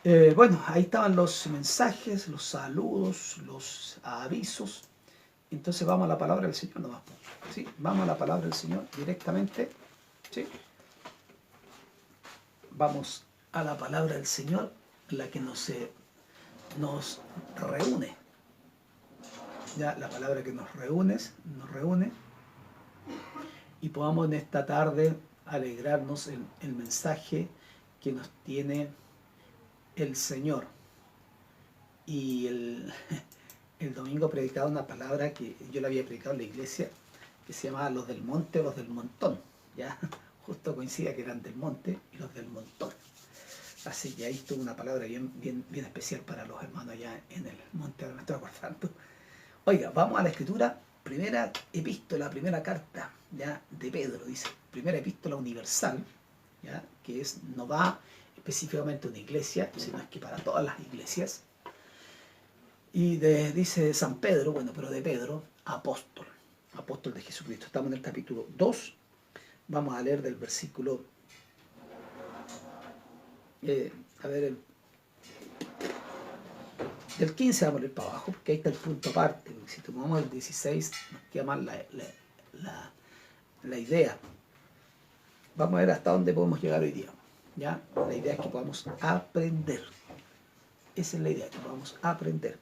Bueno, ahí estaban los mensajes, los saludos, los avisos. Entonces vamos a la palabra del Señor nomás, po. ¿Sí? Vamos a la palabra del Señor directamente. ¿Sí? Vamos a la palabra del Señor, la que nos reúne. Ya la palabra que nos reúne y podamos en esta tarde alegrarnos en el mensaje que nos tiene el Señor. Y el domingo predicaba una palabra que yo la había predicado en la iglesia, que se llamaba los del monte o los del montón. ¿Ya? Justo coincide que eran del monte y los del montón. Así que ahí estuvo una palabra bien especial para los hermanos allá en el monte, ahora me estoy acordando. Oiga, vamos a la escritura, primera epístola, primera carta, ¿ya? De Pedro, dice, primera epístola universal, ¿ya? Que no va específicamente a una iglesia, sino es que para todas las iglesias. Y dice San Pedro, bueno, pero de Pedro, apóstol, apóstol de Jesucristo. Estamos en el capítulo 2, vamos a leer del versículo, a ver, del 15 vamos a leer para abajo, porque ahí está el punto aparte, porque si tomamos el 16 nos queda mal la idea. Vamos a ver hasta dónde podemos llegar hoy día. ¿Ya? La idea es que podamos aprender. Esa es la idea, que podamos aprender.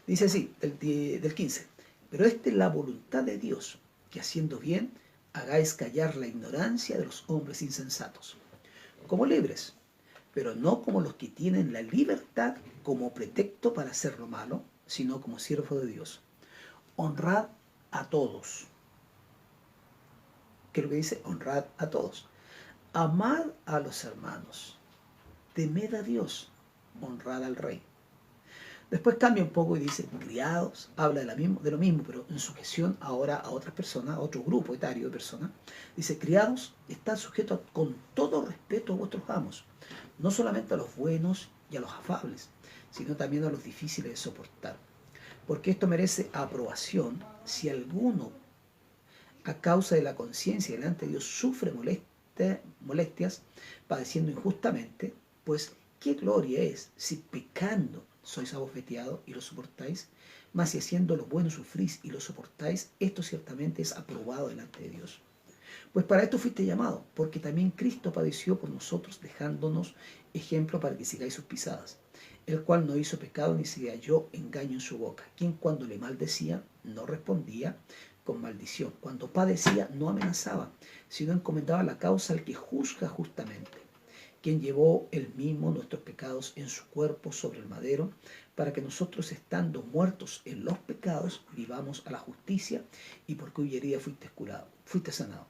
Dice así, del 15. Pero esta es la voluntad de Dios, que haciendo bien hagáis callar la ignorancia de los hombres insensatos, como libres, pero no como los que tienen la libertad como pretexto para hacer lo malo, sino como siervos de Dios. Honrad a todos. ¿Qué es lo que dice? Honrad a todos. Amad a los hermanos. Temed a Dios. Honrad al rey. Después cambia un poco y dice, criados, habla de lo mismo, pero en sujeción ahora a otras personas, a otro grupo etario de personas. Dice, criados, están sujetos con todo respeto a vuestros amos, no solamente a los buenos y a los afables, sino también a los difíciles de soportar. Porque esto merece aprobación si alguno, a causa de la conciencia delante de Dios, sufre molestias, padeciendo injustamente, pues qué gloria es si pecando sois abofeteados y lo soportáis, mas si haciendo lo bueno sufrís y lo soportáis, esto ciertamente es aprobado delante de Dios. Pues para esto fuiste llamado, porque también Cristo padeció por nosotros, dejándonos ejemplo para que sigáis sus pisadas, el cual no hizo pecado ni se halló engaño en su boca, quien cuando le maldecía no respondía con maldición, cuando padecía no amenazaba, sino encomendaba la causa al que juzga justamente, quien llevó él mismo nuestros pecados en su cuerpo sobre el madero, para que nosotros, estando muertos en los pecados, vivamos a la justicia, y por cuya herida fuiste curado, fuiste sanado.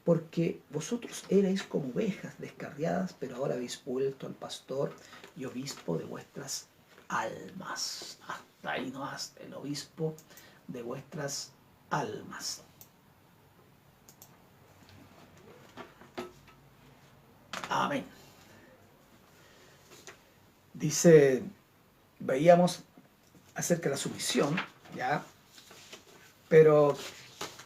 Porque vosotros erais como ovejas descarriadas, pero ahora habéis vuelto al pastor y obispo de vuestras almas. Hasta ahí no, hasta el obispo de vuestras almas. Amén. Dice, veíamos acerca de la sumisión, ¿ya? Pero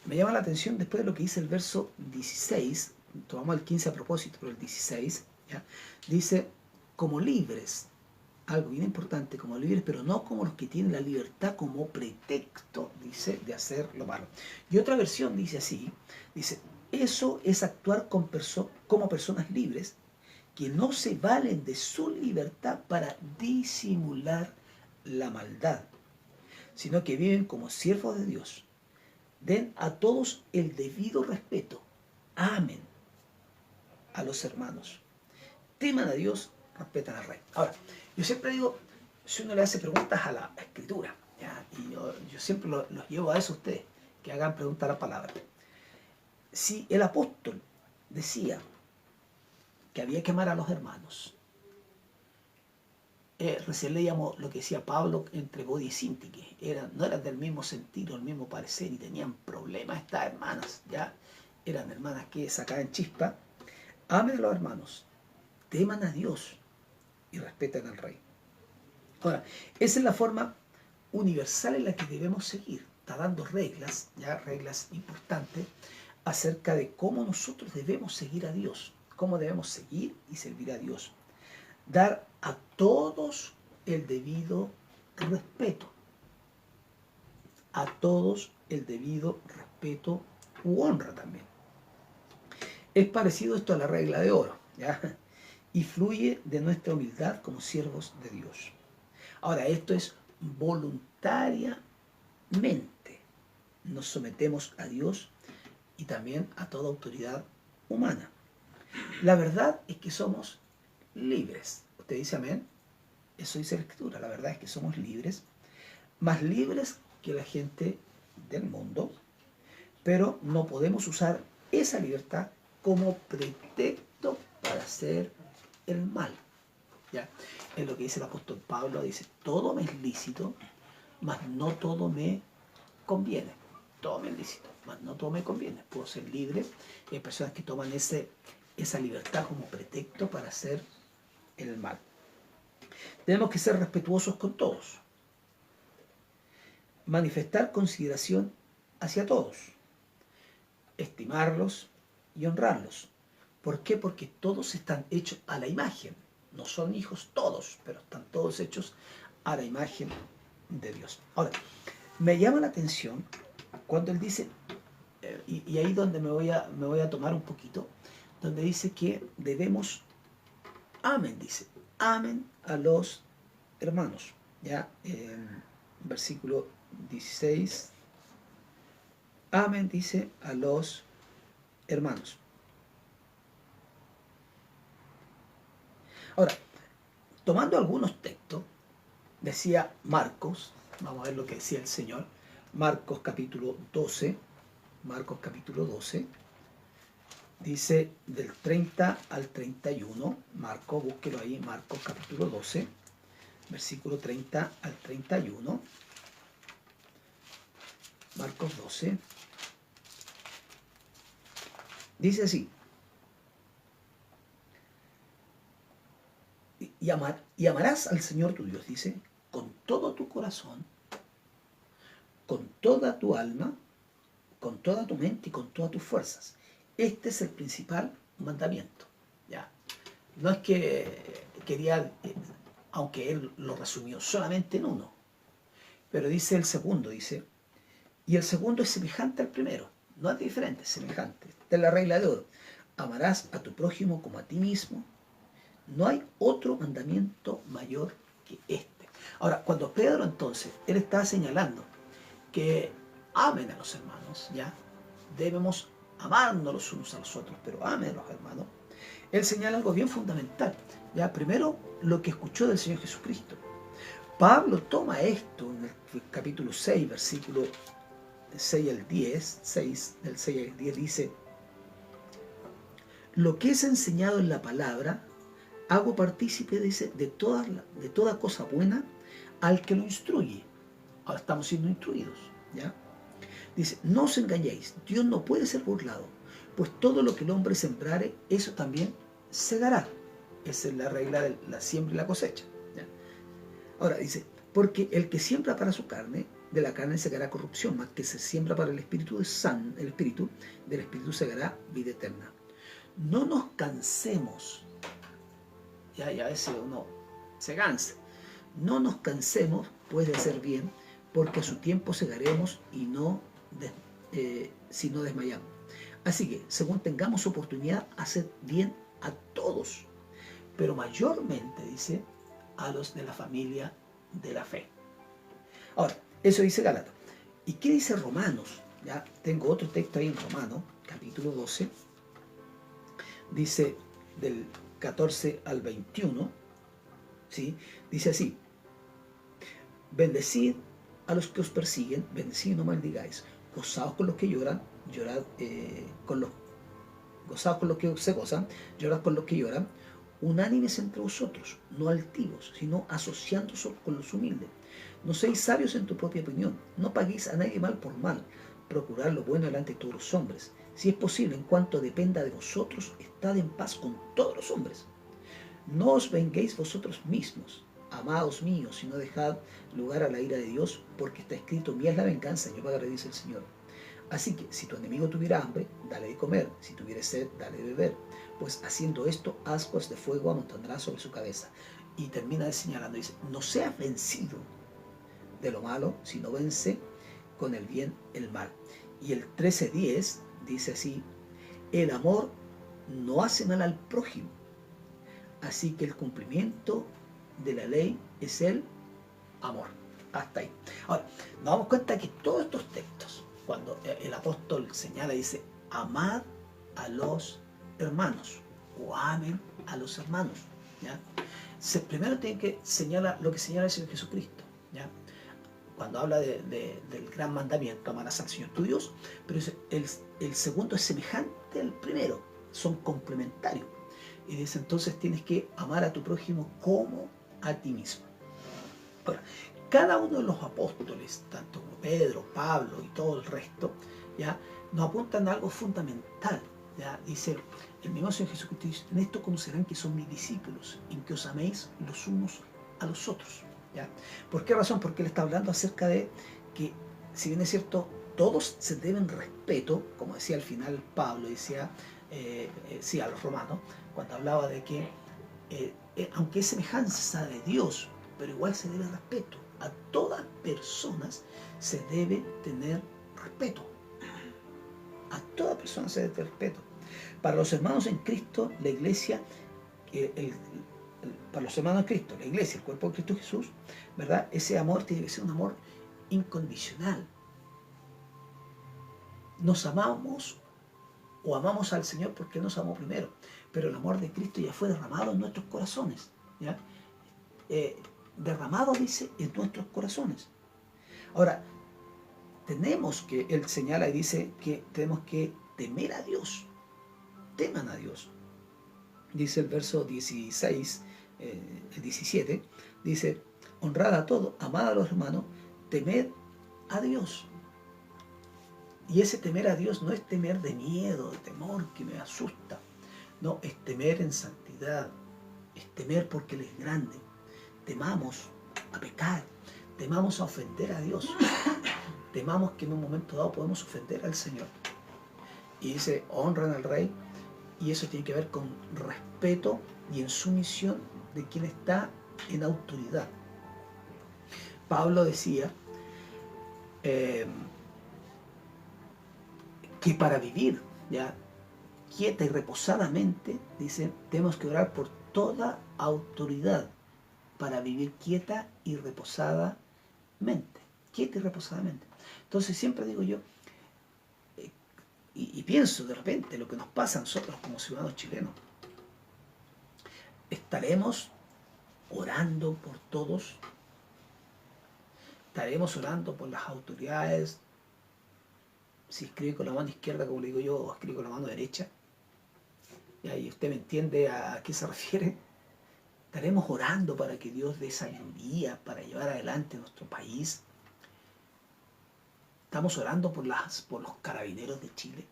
me llama la atención después de lo que dice el verso 16, tomamos el 15 a propósito, pero el 16, ¿ya? Dice, como libres, algo bien importante, como libres, pero no como los que tienen la libertad como pretexto, dice, de hacer lo malo. Y otra versión dice así, dice, eso es actuar como personas libres, que no se valen de su libertad para disimular la maldad, sino que viven como siervos de Dios. Den a todos el debido respeto. Amen a los hermanos. Teman a Dios, respetan al rey. Ahora, yo siempre digo, si uno le hace preguntas a la escritura, ¿ya? Y yo siempre los llevo a eso a ustedes, que hagan preguntas a la palabra. Si el apóstol decía que había que amar a los hermanos, recién leíamos lo que decía Pablo entre Bodhi y Sintique, no eran del mismo sentido, el mismo parecer, y tenían problemas estas hermanas, ya eran hermanas que sacaban chispa. Amen a los hermanos, teman a Dios y respeten al rey. Ahora, esa es la forma universal en la que debemos seguir. Está dando reglas, ya reglas importantes, acerca de cómo nosotros debemos seguir a Dios, cómo debemos seguir y servir a Dios. Dar a todos el debido respeto. A todos el debido respeto u honra también. Es parecido esto a la regla de oro, ¿ya? Y fluye de nuestra humildad como siervos de Dios. Ahora, esto es voluntariamente. Nos sometemos a Dios y también a toda autoridad humana. La verdad es que somos libres. ¿Usted dice amén? Eso dice la Escritura. La verdad es que somos libres, más libres que la gente del mundo, pero no podemos usar esa libertad como pretexto para hacer el mal. ¿Ya? Es lo que dice el apóstol Pablo, dice, todo me es lícito, mas no todo me conviene. Todo me es lícito, mas no todo me conviene. Puedo ser libre y hay personas que toman esa libertad como pretexto para hacer el mal. Tenemos que ser respetuosos con todos. Manifestar consideración hacia todos. Estimarlos y honrarlos. ¿Por qué? Porque todos están hechos a la imagen. No son hijos todos, pero están todos hechos a la imagen de Dios. Ahora, me llama la atención cuando él dice, y ahí donde me voy a tomar un poquito, donde dice que debemos, amen, dice, amen a los hermanos. Ya, versículo 16, amen, dice, a los hermanos. Ahora, tomando algunos textos, decía Marcos, vamos a ver lo que decía el Señor, Marcos capítulo 12, dice del 30 al 31, Marcos, búsquelo ahí, Marcos capítulo 12, versículo 30 al 31, Marcos 12, dice así, y amarás al Señor tu Dios, dice, con todo tu corazón, con toda tu alma, con toda tu mente y con todas tus fuerzas. Este es el principal mandamiento. ¿Ya? No es que quería, aunque él lo resumió solamente en uno, pero dice el segundo, dice, y el segundo es semejante al primero, no es diferente, es semejante. Esta es la regla de oro. Amarás a tu prójimo como a ti mismo. No hay otro mandamiento mayor que este. Ahora, cuando Pedro entonces, él está señalando que amen a los hermanos, ¿ya? Debemos amarnos los unos a los otros, pero amen a los hermanos. Él señala algo bien fundamental, ¿ya? Primero, lo que escuchó del Señor Jesucristo. Pablo toma esto en el capítulo 6, versículo 6 al 10, 6, del 6 al 10 dice, lo que es enseñado en la palabra, hago partícipe, dice, de toda cosa buena al que lo instruye. Ahora estamos siendo instruidos, ¿ya? Dice, no os engañéis, Dios no puede ser burlado, pues todo lo que el hombre sembrare, eso también segará. Esa es la regla de la siembra y la cosecha, ¿ya? Ahora dice, porque el que siembra para su carne, de la carne segará corrupción, más que se siembra para el espíritu, del espíritu segará vida eterna. No nos cansemos, ya a veces uno se cansa, no nos cansemos pues de hacer bien, porque a su tiempo segaremos y si no desmayamos. Así que, según tengamos oportunidad, hacer bien a todos, pero mayormente, dice, a los de la familia de la fe. Ahora, eso dice Gálatas. ¿Y qué dice Romanos? Ya tengo otro texto ahí en Romanos, capítulo 12, dice del 14 al 21, ¿sí? Dice así, bendecid a los que os persiguen, bendecid y no maldigáis, gozaos con los que lloran, gozaos con los que se gozan, llorad con los que lloran, unánimes entre vosotros, no altivos, sino asociándoos con los humildes. No seáis sabios en tu propia opinión, no paguéis a nadie mal por mal, procurad lo bueno delante de todos los hombres. Si es posible, en cuanto dependa de vosotros, estad en paz con todos los hombres. No os venguéis vosotros mismos, amados míos, sino dejad lugar a la ira de Dios, porque está escrito, mía es la venganza, yo pagaré, dice el Señor. Así que, si tu enemigo tuviera hambre, dale de comer, si tuviera sed, dale de beber, pues haciendo esto, ascuas de fuego amontonará sobre su cabeza. Y termina señalando, dice, no seas vencido de lo malo, sino vence con el bien el mal. Y el 13:10 dice así, el amor no hace mal al prójimo, así que el cumplimiento de la ley es el amor. Hasta ahí. Ahora, nos damos cuenta que todos estos textos, cuando el apóstol señala, dice, amad a los hermanos, o amen a los hermanos, ¿ya? Primero tiene que señalar lo que señala el Señor Jesucristo, ¿ya? Cuando habla del gran mandamiento, amarás al Señor tu Dios, pero el segundo es semejante al primero, son complementarios. Y dice, entonces tienes que amar a tu prójimo como a ti mismo. Ahora, cada uno de los apóstoles, tanto como Pedro, Pablo y todo el resto, ¿ya?, nos apuntan a algo fundamental, ¿ya? Dice, el mismo Señor Jesucristo dice, en esto conocerán que son mis discípulos, en que os améis los unos a los otros, ¿ya? ¿Por qué razón? Porque él está hablando acerca de que, si bien es cierto, todos se deben respeto, como decía al final Pablo, decía, sí, a los romanos, cuando hablaba de que, aunque es semejanza de Dios, pero igual se debe respeto. A todas personas se debe tener respeto. A todas personas se debe tener respeto. Para los hermanos en Cristo, la iglesia, para los hermanos en Cristo, la iglesia, el cuerpo de Cristo Jesús, ¿verdad? Ese amor tiene que ser un amor incondicional. Nos amamos o amamos al Señor porque nos amó primero, pero el amor de Cristo ya fue derramado en nuestros corazones, ¿ya? Derramado, dice, en nuestros corazones. Ahora, tenemos que, él señala y dice que tenemos que temer a Dios. Teman a Dios. Dice el verso 16, el 17, dice, honrad a todos, amad a los hermanos, temed a Dios. Y ese temer a Dios no es temer de miedo, de temor que me asusta. No, es temer en santidad. Es temer porque Él es grande. Temamos a pecar. Temamos a ofender a Dios. Temamos que en un momento dado podemos ofender al Señor. Y dice, honran al Rey. Y eso tiene que ver con respeto y en sumisión de quien está en autoridad. Pablo decía que para vivir, ¿ya?, quieta y reposadamente, dice, tenemos que orar por toda autoridad para vivir quieta y reposadamente. Quieta y reposadamente. Entonces siempre digo yo, y pienso de repente lo que nos pasa a nosotros como ciudadanos chilenos. ¿Estaremos orando por todos? ¿Estaremos orando por las autoridades? Si escribe con la mano izquierda, como le digo yo, o escribe con la mano derecha. Y ahí usted me entiende a qué se refiere. ¿Estaremos orando para que Dios dé sabiduría para llevar adelante nuestro país? ¿Estamos orando por los carabineros de Chile?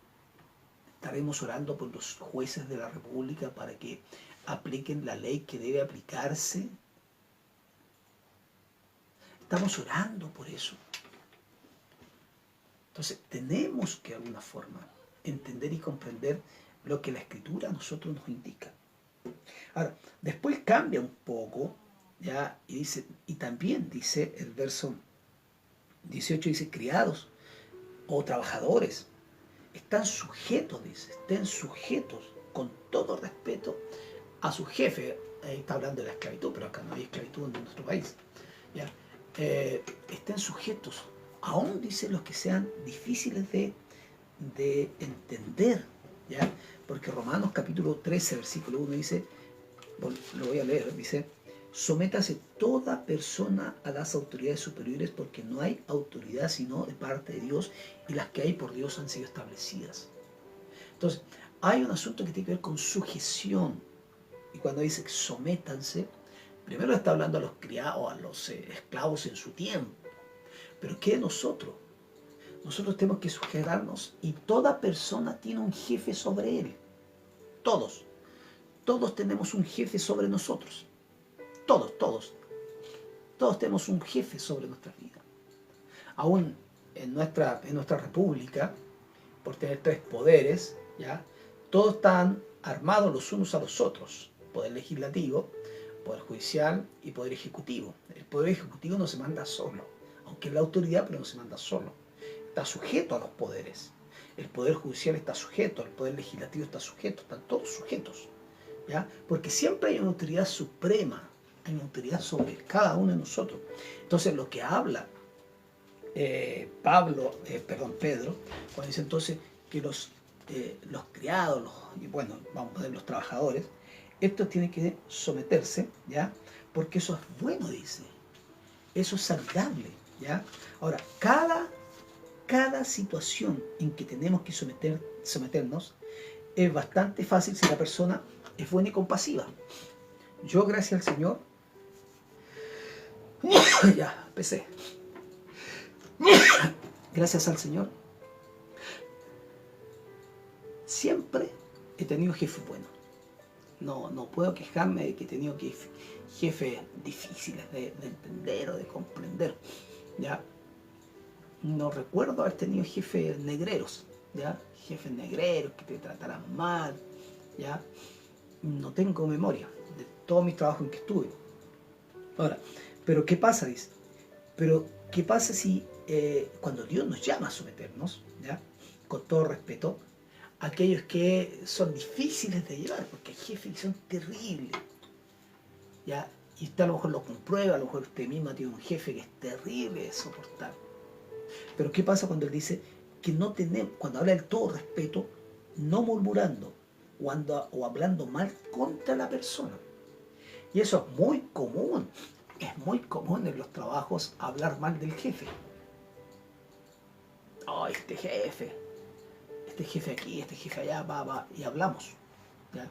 ¿Estaremos orando por los jueces de la República para que apliquen la ley que debe aplicarse? Estamos orando por eso. Entonces tenemos que de alguna forma entender y comprender lo que la Escritura a nosotros nos indica. Ahora, después cambia un poco, ¿ya? Y dice, y también dice el verso 18, dice, criados o trabajadores, están sujetos, dice, estén sujetos con todo respeto a su jefe. Ahí está hablando de la esclavitud, pero acá no hay esclavitud en nuestro país, ¿ya? Estén sujetos, aún dice los que sean difíciles de entender, ¿ya? Porque Romanos capítulo 13, versículo 1 dice, lo voy a leer, dice, sométase toda persona a las autoridades superiores, porque no hay autoridad sino de parte de Dios, y las que hay por Dios han sido establecidas. Entonces, hay un asunto que tiene que ver con sujeción, y cuando dice sométanse, primero está hablando a los criados, a los esclavos en su tiempo, pero ¿qué de nosotros? Nosotros tenemos que sujetarnos, y toda persona tiene un jefe sobre él. Todos tenemos un jefe sobre nosotros. Todos tenemos un jefe sobre nuestra vida. Aún en nuestra república, por tener tres poderes, ¿ya?, todos están armados los unos a los otros. Poder legislativo, Poder judicial y poder ejecutivo. El poder ejecutivo no se manda solo, aunque es la autoridad, pero no se manda solo. Está sujeto a los poderes. El poder judicial está sujeto, el poder legislativo está sujeto, están todos sujetos, ¿ya? Porque siempre hay una autoridad suprema, hay una autoridad sobre cada uno de nosotros. Entonces lo que habla Pedro, cuando dice entonces que los criados, y bueno, vamos a poner los trabajadores, estos tienen que someterse, ¿ya? Porque eso es bueno, dice, eso es saludable, ¿ya? Ahora, cada situación en que tenemos que someternos es bastante fácil si la persona es buena y compasiva. Yo, gracias al Señor, ya, empecé. Gracias al Señor, siempre he tenido jefes buenos. No puedo quejarme de que he tenido jefes difíciles de entender o de comprender, ¿ya? No recuerdo haber tenido jefes negreros, ¿ya? Jefes negreros que te trataran mal, ¿ya? No tengo memoria de todos mis trabajos en que estuve. Ahora, pero ¿qué pasa? Dice, pero ¿qué pasa si cuando Dios nos llama a someternos, ¿ya? Con todo respeto, aquellos que son difíciles de llevar, porque hay jefes que son terribles, ¿ya? Y usted a lo mejor lo comprueba, a lo mejor usted misma tiene un jefe que es terrible de soportar. Pero ¿qué pasa cuando él dice que no tenemos, cuando habla del todo respeto, no murmurando o hablando mal contra la persona? Y eso es muy común en los trabajos hablar mal del jefe. Oh, este jefe aquí, este jefe allá, va, y hablamos, ¿ya?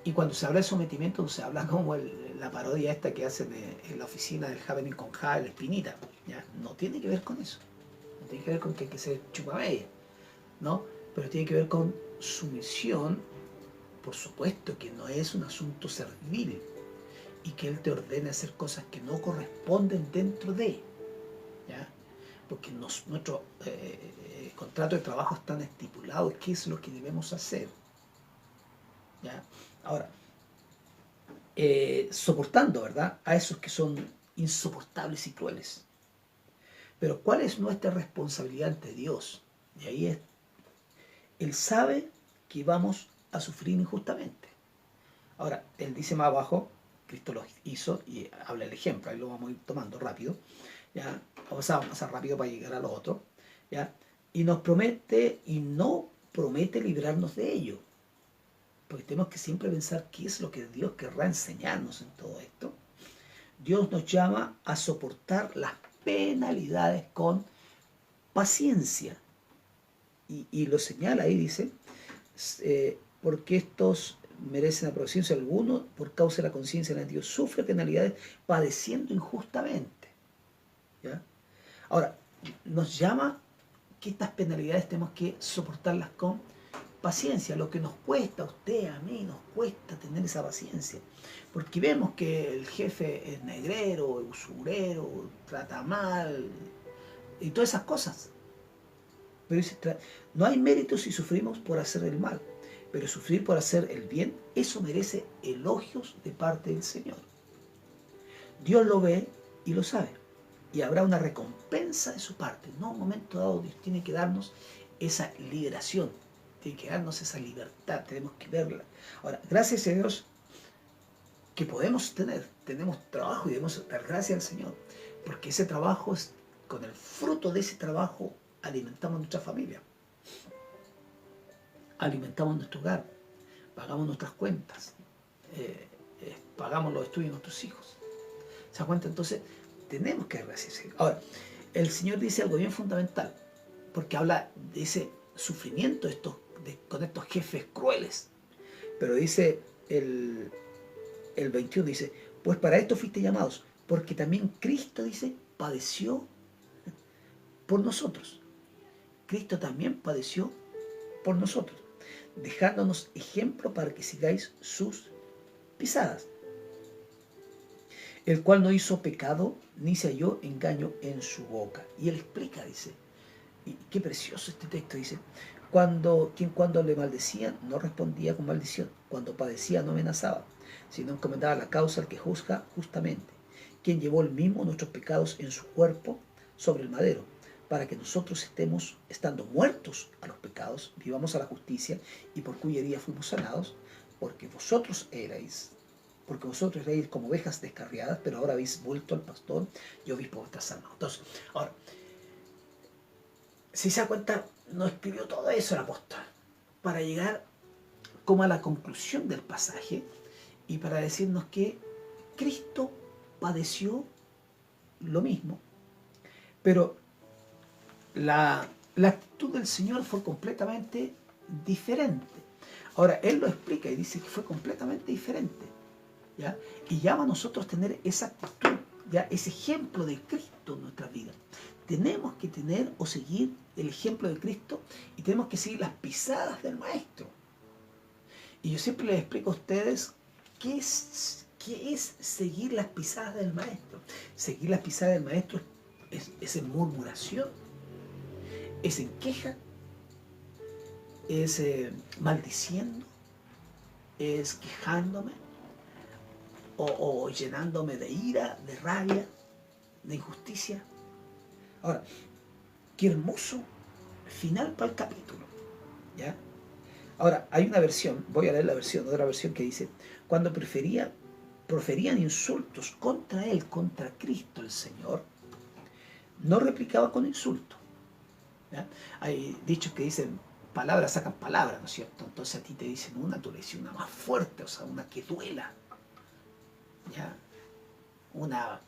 Y cuando se habla de sometimiento, se habla como la parodia esta que hacen en la oficina del Happening con Jade, la Espinita, ¿ya? No tiene que ver con eso, no tiene que ver con que hay que ser chupamella, ¿no? Pero tiene que ver con sumisión, por supuesto que no es un asunto servil, y que él te ordene hacer cosas que no corresponden dentro de, ¿ya? Porque nuestro contrato de trabajo están estipulados qué es lo que debemos hacer, ¿ya? Ahora, soportando, ¿verdad?, a esos que son insoportables y crueles. Pero ¿cuál es nuestra responsabilidad ante Dios? Y ahí es, Él sabe que vamos a sufrir injustamente. Ahora, Él dice más abajo, Cristo lo hizo y habla el ejemplo, ahí lo vamos a ir tomando rápido, ¿ya? Vamos a pasar rápido para llegar a lo otro, ¿ya? Y nos promete, y no promete librarnos de ello, porque tenemos que siempre pensar qué es lo que Dios querrá enseñarnos en todo esto. Dios nos llama a soportar las penalidades con paciencia, y lo señala ahí, dice, porque estos merecen aprobación si alguno, por causa de la conciencia de Dios, sufre penalidades padeciendo injustamente, ¿ya? Ahora, nos llama que estas penalidades tenemos que soportarlas con paciencia. Lo que nos cuesta a usted, a mí, nos cuesta tener esa paciencia, porque vemos que el jefe es negrero, es usurero, trata mal y todas esas cosas. Pero dice, no hay mérito si sufrimos por hacer el mal, pero sufrir por hacer el bien, eso merece elogios de parte del Señor. Dios lo ve y lo sabe, y habrá una recompensa de su parte. No, en un momento dado Dios tiene que darnos esa liberación, tiene que darnos esa libertad, tenemos que verla. Ahora, gracias a Dios que tenemos trabajo y debemos dar gracias al Señor, porque ese trabajo, con el fruto de ese trabajo, alimentamos nuestra familia, alimentamos nuestro hogar, pagamos nuestras cuentas, pagamos los estudios de nuestros hijos. ¿Se da cuenta? Entonces, tenemos que agradecer. Ahora, el Señor dice algo bien fundamental, porque habla de ese sufrimiento con estos jefes crueles. Pero dice el 21, dice, pues para esto fuiste llamados, porque también Cristo, dice, padeció por nosotros. Cristo también padeció por nosotros, dejándonos ejemplo para que sigáis sus pisadas, el cual no hizo pecado ni se halló engaño en su boca. Y él explica, dice, y qué precioso este texto, dice, cuando le maldecían no respondía con maldición, cuando padecía no amenazaba, sino encomendaba la causa al que juzga justamente, quien llevó él mismo nuestros pecados en su cuerpo sobre el madero, para que nosotros estemos, estando muertos a los pecados, vivamos a la justicia, y por cuya herida fuimos sanados, porque vosotros erais como ovejas descarriadas, pero ahora habéis vuelto al pastor y obispo vuestras almas. Entonces, ahora, si se da cuenta, no escribió todo eso el apóstol para llegar como a la conclusión del pasaje y para decirnos que Cristo padeció lo mismo, pero la actitud del Señor fue completamente diferente. Ahora, Él lo explica y dice que fue completamente diferente, ¿ya? Y llama a nosotros tener esa actitud, ¿ya? Ese ejemplo de Cristo en nuestra vida. Tenemos que tener o seguir el ejemplo de Cristo y tenemos que seguir las pisadas del Maestro. Y yo siempre les explico a ustedes qué es seguir las pisadas del Maestro. Seguir las pisadas del Maestro es en murmuración, es en queja, es maldiciendo, es quejándome o llenándome de ira, de rabia, de injusticia. Ahora, qué hermoso final para el capítulo, ¿ya? Ahora, hay una versión, voy a leer la versión, otra versión que dice, cuando proferían insultos contra él, contra Cristo el Señor, no replicaba con insultos, ¿ya? Hay dichos que dicen, palabras sacan palabras, ¿no es cierto? Entonces a ti te dicen una, tú le dices una más fuerte, o sea, una que duela, ¿ya? Una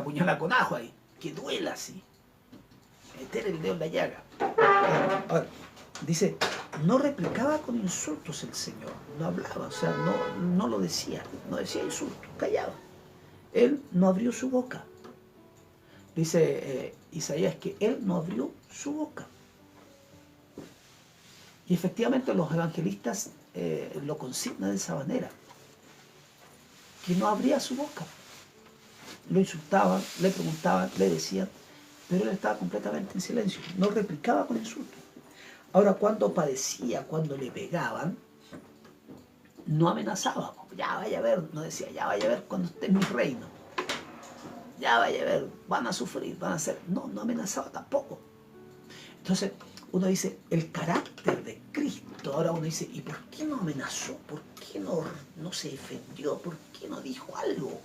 puñalada con ajo ahí, que duela así, meter el dedo en la llaga. Ahora, dice, no replicaba con insultos el Señor, no hablaba, o sea, no lo decía, no decía insultos, callaba. Él no abrió su boca. Dice Isaías que él no abrió su boca. Y efectivamente los evangelistas lo consignan de esa manera, que no abría su boca. Lo insultaban, le preguntaban, le decían, pero él estaba completamente en silencio, no replicaba con insultos. Ahora, cuando padecía, cuando le pegaban, no amenazaba. Ya vaya a ver, no decía, ya vaya a ver cuando esté en mi reino. Ya vaya a ver, van a sufrir, van a hacer. No amenazaba tampoco. Entonces, uno dice, el carácter de Cristo, ahora uno dice, ¿y por qué no amenazó? ¿Por qué no se defendió? ¿Por qué no dijo algo?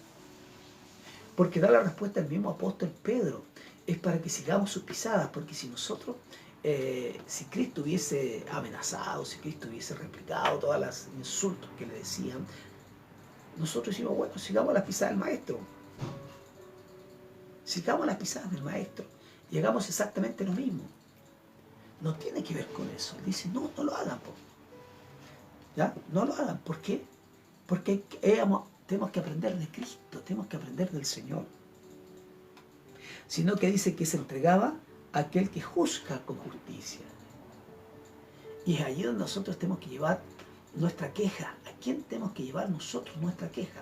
Porque da la respuesta el mismo apóstol Pedro. Es para que sigamos sus pisadas, porque si nosotros, si Cristo hubiese amenazado, si Cristo hubiese replicado todos los insultos que le decían, nosotros decimos, bueno, sigamos las pisadas del Maestro. Sigamos las pisadas del Maestro y hagamos exactamente lo mismo. No tiene que ver con eso. Dice, no lo hagan. ¿Ya? No lo hagan. ¿Por qué? Porque tenemos que aprender de Cristo, tenemos que aprender del Señor. Sino que dice que se entregaba a aquel que juzga con justicia. Y es allí donde nosotros tenemos que llevar nuestra queja. ¿A quién tenemos que llevar nosotros nuestra queja?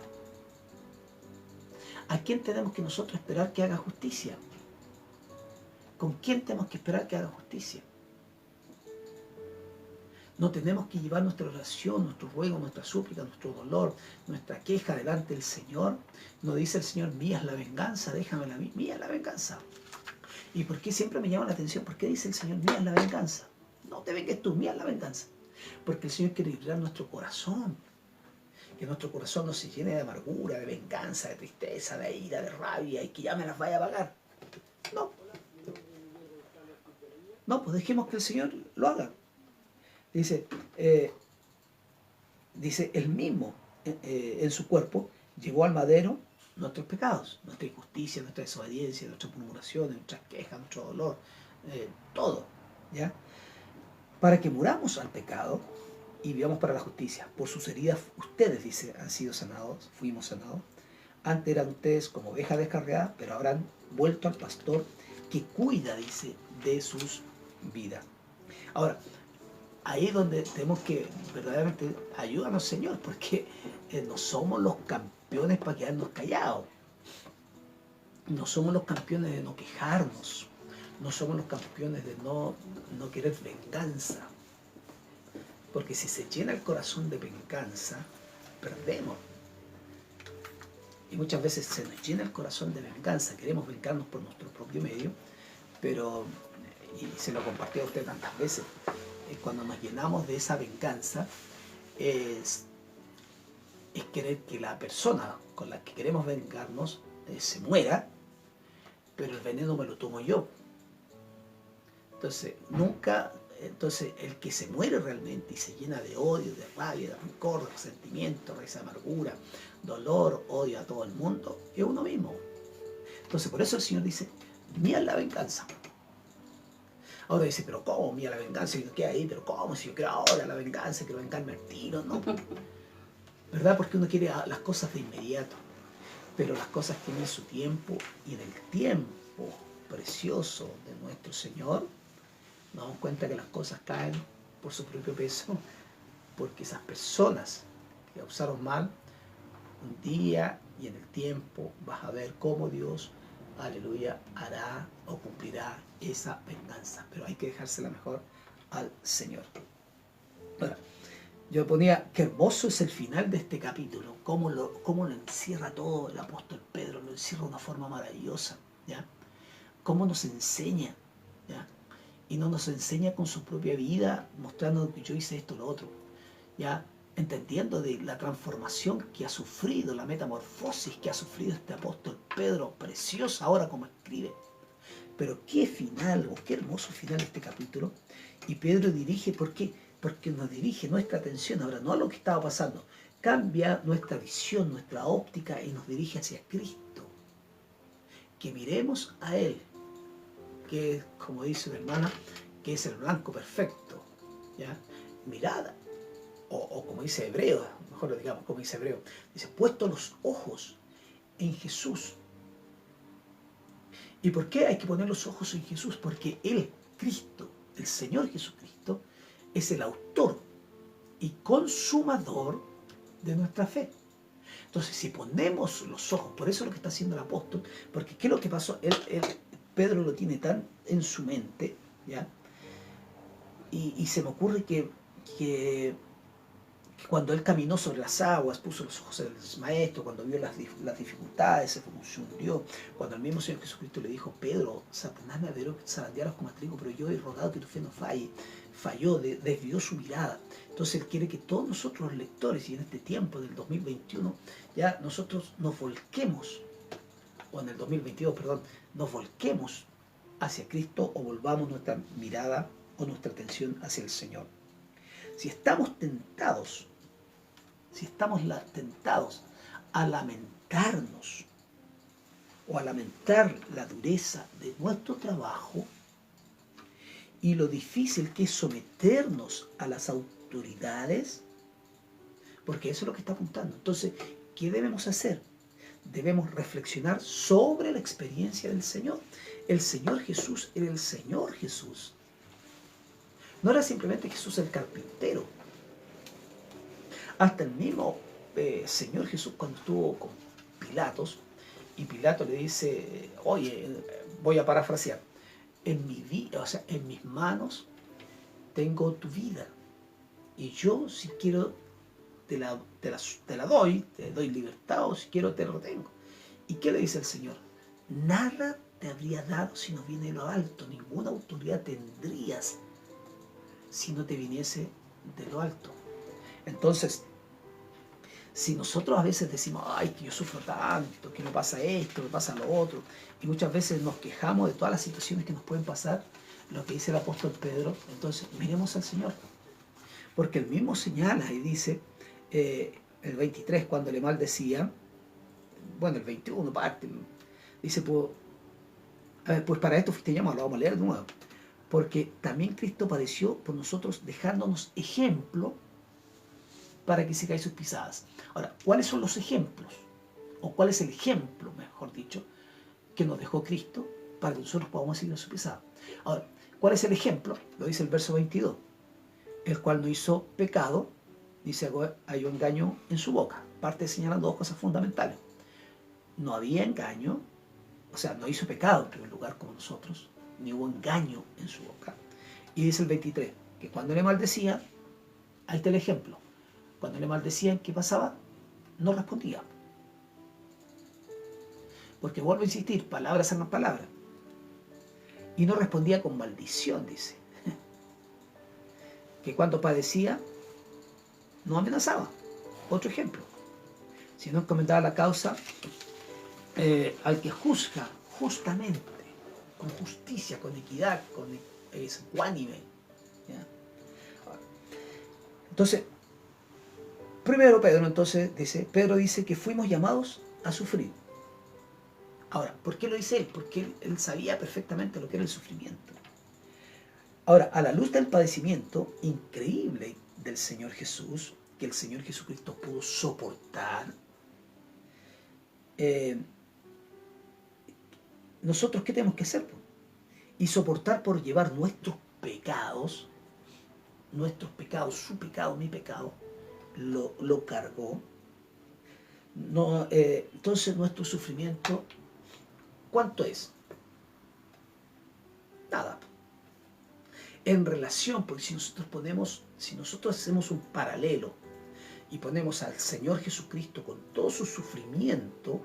¿A quién tenemos que nosotros esperar que haga justicia? ¿Con quién tenemos que esperar que haga justicia? No tenemos que llevar nuestra oración, nuestro ruego, nuestra súplica, nuestro dolor, nuestra queja delante del Señor. No dice el Señor, mía es la venganza, déjamela a mí, mía es la venganza. ¿Y por qué siempre me llama la atención? ¿Por qué dice el Señor, mía es la venganza? No te vengues tú, mía es la venganza. Porque el Señor quiere librar nuestro corazón. Que nuestro corazón no se llene de amargura, de venganza, de tristeza, de ira, de rabia y que ya me las vaya a pagar. No, pues dejemos que el Señor lo haga. Dice, él mismo en su cuerpo llevó al madero nuestros pecados, nuestra injusticia, nuestra desobediencia, nuestras murmuraciones, nuestras quejas, nuestro dolor, todo, ¿ya? Para que muramos al pecado y vivamos para la justicia. Por sus heridas ustedes, dice, han sido sanados, fuimos sanados. Antes eran ustedes como ovejas descarriadas, pero habrán vuelto al pastor que cuida, dice, de sus vidas. Ahora, ahí es donde tenemos que verdaderamente ayúdanos, Señor, porque no somos los campeones para quedarnos callados. No somos los campeones de no quejarnos. No somos los campeones de no querer venganza. Porque si se llena el corazón de venganza, perdemos. Y muchas veces se nos llena el corazón de venganza, queremos vengarnos por nuestro propio medio, pero, y se lo compartí a usted tantas veces, cuando nos llenamos de esa venganza, es querer que la persona con la que queremos vengarnos se muera, pero el veneno me lo tomo yo. Entonces el que se muere realmente y se llena de odio, de rabia, de rencor, de resentimiento, de amargura, dolor, odio a todo el mundo, es uno mismo. Entonces por eso el Señor dice, mía es la venganza. Ahora dice, pero ¿cómo mía la venganza? Y queda ahí, pero ¿cómo? Si yo quiero ahora la venganza, quiero vengarme al tiro, no. ¿Verdad? Porque uno quiere las cosas de inmediato, pero las cosas tienen su tiempo, y en el tiempo precioso de nuestro Señor nos damos cuenta que las cosas caen por su propio peso, porque esas personas que usaron mal, un día y en el tiempo vas a ver cómo Dios, aleluya, hará o cumplirá esa venganza, pero hay que dejársela mejor al Señor. Bueno, yo ponía, qué hermoso es el final de este capítulo, cómo lo encierra todo el apóstol Pedro, lo encierra de una forma maravillosa, ¿ya? Cómo nos enseña, ¿ya? Y no nos enseña con su propia vida, mostrando que yo hice esto o lo otro, ¿ya? Entendiendo de la transformación que ha sufrido, la metamorfosis que ha sufrido este apóstol Pedro, preciosa ahora como escribe. Pero qué final, o qué hermoso final este capítulo. Y Pedro dirige, ¿por qué? Porque nos dirige nuestra atención ahora no a lo que estaba pasando, cambia nuestra visión, nuestra óptica, y nos dirige hacia Cristo. Que miremos a Él, que es, como dice una hermana, que es el blanco perfecto, ¿ya? Mirada, o como dice Hebreo, mejor lo digamos, como dice Hebreo, dice, puesto los ojos en Jesús. ¿Y por qué hay que poner los ojos en Jesús? Porque Él, Cristo, el Señor Jesucristo, es el autor y consumador de nuestra fe. Entonces, si ponemos los ojos, por eso es lo que está haciendo el apóstol, porque ¿qué es lo que pasó? Pedro lo tiene tan en su mente, ¿ya? Y se me ocurre que cuando él caminó sobre las aguas, puso los ojos en el maestro, cuando vio las dificultades, se hundió, cuando el mismo Señor Jesucristo le dijo, Pedro, Satanás me averó zarandearos como a trigo, pero yo he rogado que tu fe no falle, falló, desvió su mirada. Entonces él quiere que todos nosotros los lectores, y en este tiempo del 2021, ya nosotros nos volquemos, o en el 2022, perdón, nos volquemos hacia Cristo, o volvamos nuestra mirada o nuestra atención hacia el Señor. Si estamos tentados a lamentarnos o a lamentar la dureza de nuestro trabajo y lo difícil que es someternos a las autoridades, porque eso es lo que está apuntando. Entonces, ¿qué debemos hacer? Debemos reflexionar sobre la experiencia del Señor. El Señor Jesús era el Señor Jesús. No era simplemente Jesús el carpintero. Hasta el mismo Señor Jesús, cuando estuvo con Pilatos, y Pilato le dice, oye, voy a parafrasear, en mis manos tengo tu vida, y yo si quiero te la doy, te doy libertad, o si quiero te lo retengo. ¿Y qué le dice el Señor? Nada te habría dado si no viene de lo alto, ninguna autoridad tendrías si no te viniese de lo alto. Entonces, si nosotros a veces decimos, ay, que yo sufro tanto, que me pasa esto, me pasa lo otro, y muchas veces nos quejamos de todas las situaciones que nos pueden pasar, lo que dice el apóstol Pedro, entonces miremos al Señor. Porque él mismo señala y dice, el 23, cuando le maldecía, bueno, el 21 parte, dice, pues para esto fuiste llamado, lo vamos a leer de nuevo. Porque también Cristo padeció por nosotros, dejándonos ejemplo para que sigáis sus pisadas. Ahora, ¿cuáles son los ejemplos? ¿O cuál es el ejemplo, mejor dicho, que nos dejó Cristo para que nosotros podamos seguir sus pisadas? Ahora, ¿cuál es el ejemplo? Lo dice el verso 22. El cual no hizo pecado, dice, hay un engaño en su boca. Parte señalando dos cosas fundamentales. No había engaño, o sea, no hizo pecado en primer lugar como nosotros, ni hubo engaño en su boca. Y dice el 23, que cuando le maldecían, ahí está el ejemplo, cuando le maldecían, ¿qué pasaba? no respondía. Porque vuelvo a insistir, palabras eran palabras. Y no respondía con maldición, dice. Que cuando padecía, no amenazaba. Otro ejemplo. Si no encomendaba la causa al que juzga justamente, con justicia, con equidad, es ecuánime. ¿Ya? Entonces, primero Pedro dice que fuimos llamados a sufrir. Ahora, ¿por qué lo dice él? Porque él sabía perfectamente lo que era el sufrimiento. Ahora, a la luz del padecimiento increíble del Señor Jesús, que el Señor Jesucristo pudo soportar, nosotros ¿qué tenemos que hacer? Y soportar por llevar nuestros pecados, su pecado, mi pecado, lo cargó. No, entonces nuestro sufrimiento, ¿cuánto es? Nada. En relación, porque si nosotros hacemos un paralelo y ponemos al Señor Jesucristo con todo su sufrimiento,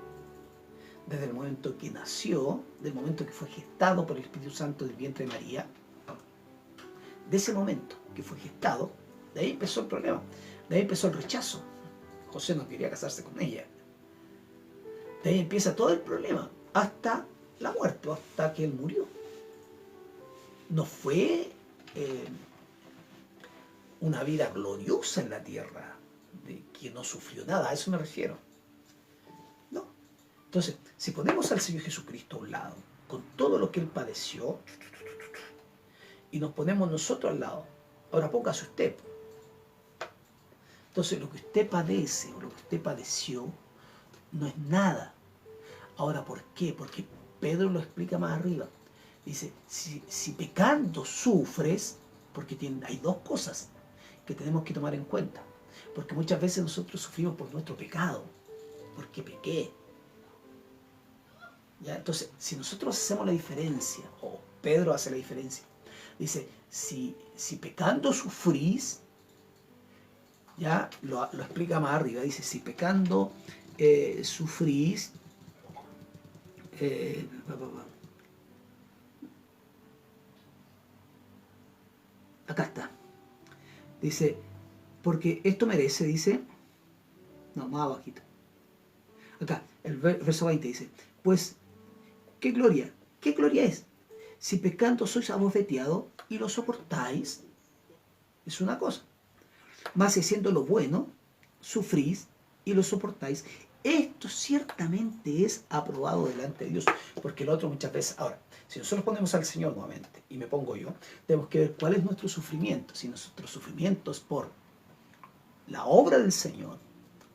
desde el momento que nació, del momento que fue gestado por el Espíritu Santo del vientre de María, de ese momento que fue gestado, de ahí empezó el problema, de ahí empezó el rechazo. José no quería casarse con ella. De ahí empieza todo el problema, hasta la muerte, hasta que él murió. No fue una vida gloriosa en la tierra, de que no sufrió nada, a eso me refiero. No. Entonces, si ponemos al Señor Jesucristo a un lado, con todo lo que Él padeció, y nos ponemos nosotros al lado, ahora póngase usted. Entonces, lo que usted padece, o lo que usted padeció, no es nada. Ahora, ¿por qué? Porque Pedro lo explica más arriba. Dice, si pecando sufres, porque hay dos cosas que tenemos que tomar en cuenta. Porque muchas veces nosotros sufrimos por nuestro pecado, porque pequé. ¿Ya? Entonces, si nosotros hacemos la diferencia, o Pedro hace la diferencia, dice, si pecando sufrís, ya lo explica más arriba, dice, si pecando sufrís, acá está, dice, porque esto merece, dice, no, más abajito, acá, el verso 20 dice, pues, ¿qué gloria es? Si pecando sois abofeteados y lo soportáis, es una cosa. Mas si haciendo lo bueno, sufrís y lo soportáis, esto ciertamente es aprobado delante de Dios. Porque lo otro muchas veces, ahora, si nosotros ponemos al Señor nuevamente, y me pongo yo, tenemos que ver cuál es nuestro sufrimiento. Si nuestro sufrimiento es por la obra del Señor,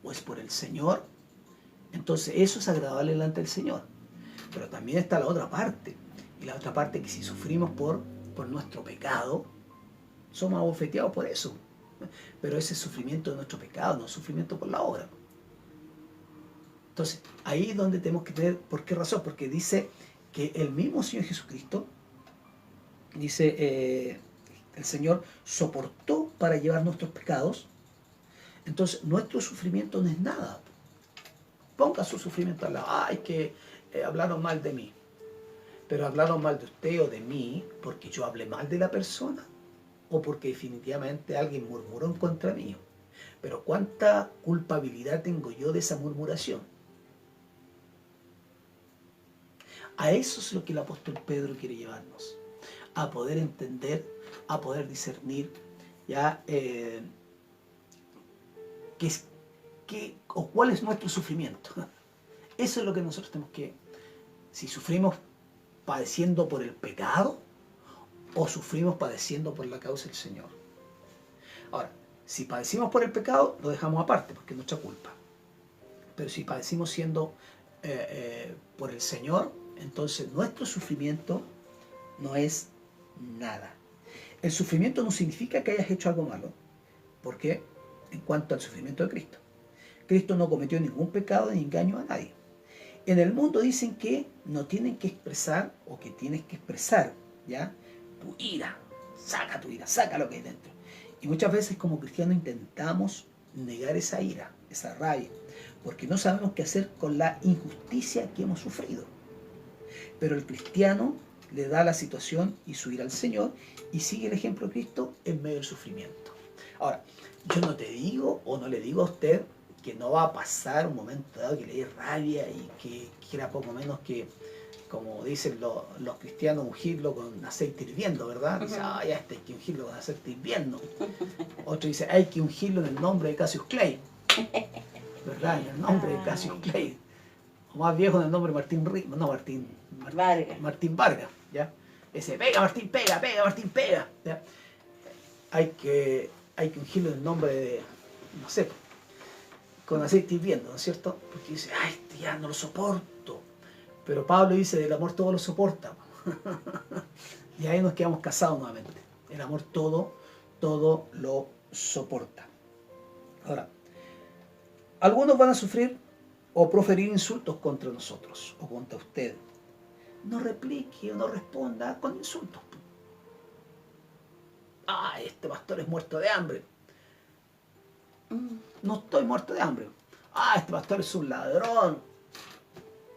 o es por el Señor, entonces eso es agradable delante del Señor. Pero también está la otra parte. Y la otra parte que si sufrimos por nuestro pecado, somos abofeteados por eso. Pero ese sufrimiento de nuestro pecado, no es sufrimiento por la obra. Entonces, ahí es donde tenemos que tener, ¿por qué razón? Porque dice que el mismo Señor Jesucristo, dice, el Señor soportó para llevar nuestros pecados. Entonces, nuestro sufrimiento no es nada. Ponga su sufrimiento al lado. Ay, que hablaron mal de mí. Pero hablaron mal de usted o de mí porque yo hablé mal de la persona o porque definitivamente alguien murmuró en contra mío. Pero ¿cuánta culpabilidad tengo yo de esa murmuración? A eso es lo que el apóstol Pedro quiere llevarnos. A poder entender, a poder discernir, ya o cuál es nuestro sufrimiento. Eso es lo que nosotros tenemos que, si sufrimos padeciendo por el pecado o sufrimos padeciendo por la causa del Señor. Ahora, si padecimos por el pecado, lo dejamos aparte porque es nuestra culpa. Pero si padecimos siendo por el Señor, entonces nuestro sufrimiento no es nada. El sufrimiento no significa que hayas hecho algo malo. ¿Por qué? En cuanto al sufrimiento de Cristo. Cristo no cometió ningún pecado ni engaño a nadie. En el mundo dicen que no tienen que expresar, o que tienes que expresar, ¿ya? Tu ira, saca lo que hay dentro. Y muchas veces como cristianos intentamos negar esa ira, esa rabia. porque no sabemos qué hacer con la injusticia que hemos sufrido. Pero el cristiano le da la situación y su ira al Señor y sigue el ejemplo de Cristo en medio del sufrimiento. Ahora, yo no te digo o no le digo a usted que no va a pasar un momento dado que le dé rabia y que quiera poco menos que, como dicen los cristianos, ungirlo con aceite hirviendo, ¿verdad? Dice, ah, ya hay que ungirlo con aceite hirviendo. Otro dice, hay que ungirlo en el nombre de Cassius Clay, ¿verdad? En el nombre de Cassius Clay. O más viejo en el nombre de Martín Vargas, ¿ya? Ese, pega Martín, pega Martín, pega, ¿ya? Hay que ungirlo en el nombre de, no sé, con aceite hirviendo, ¿no es cierto? Porque dice, ay, ya no lo soporto. Pero Pablo dice, el amor todo lo soporta. Y ahí nos quedamos casados nuevamente. El amor todo lo soporta. Ahora, algunos van a sufrir o proferir insultos contra nosotros o contra usted. No replique o no responda con insultos. Ah, este pastor es muerto de hambre. No estoy muerto de hambre. Ah, este pastor es un ladrón.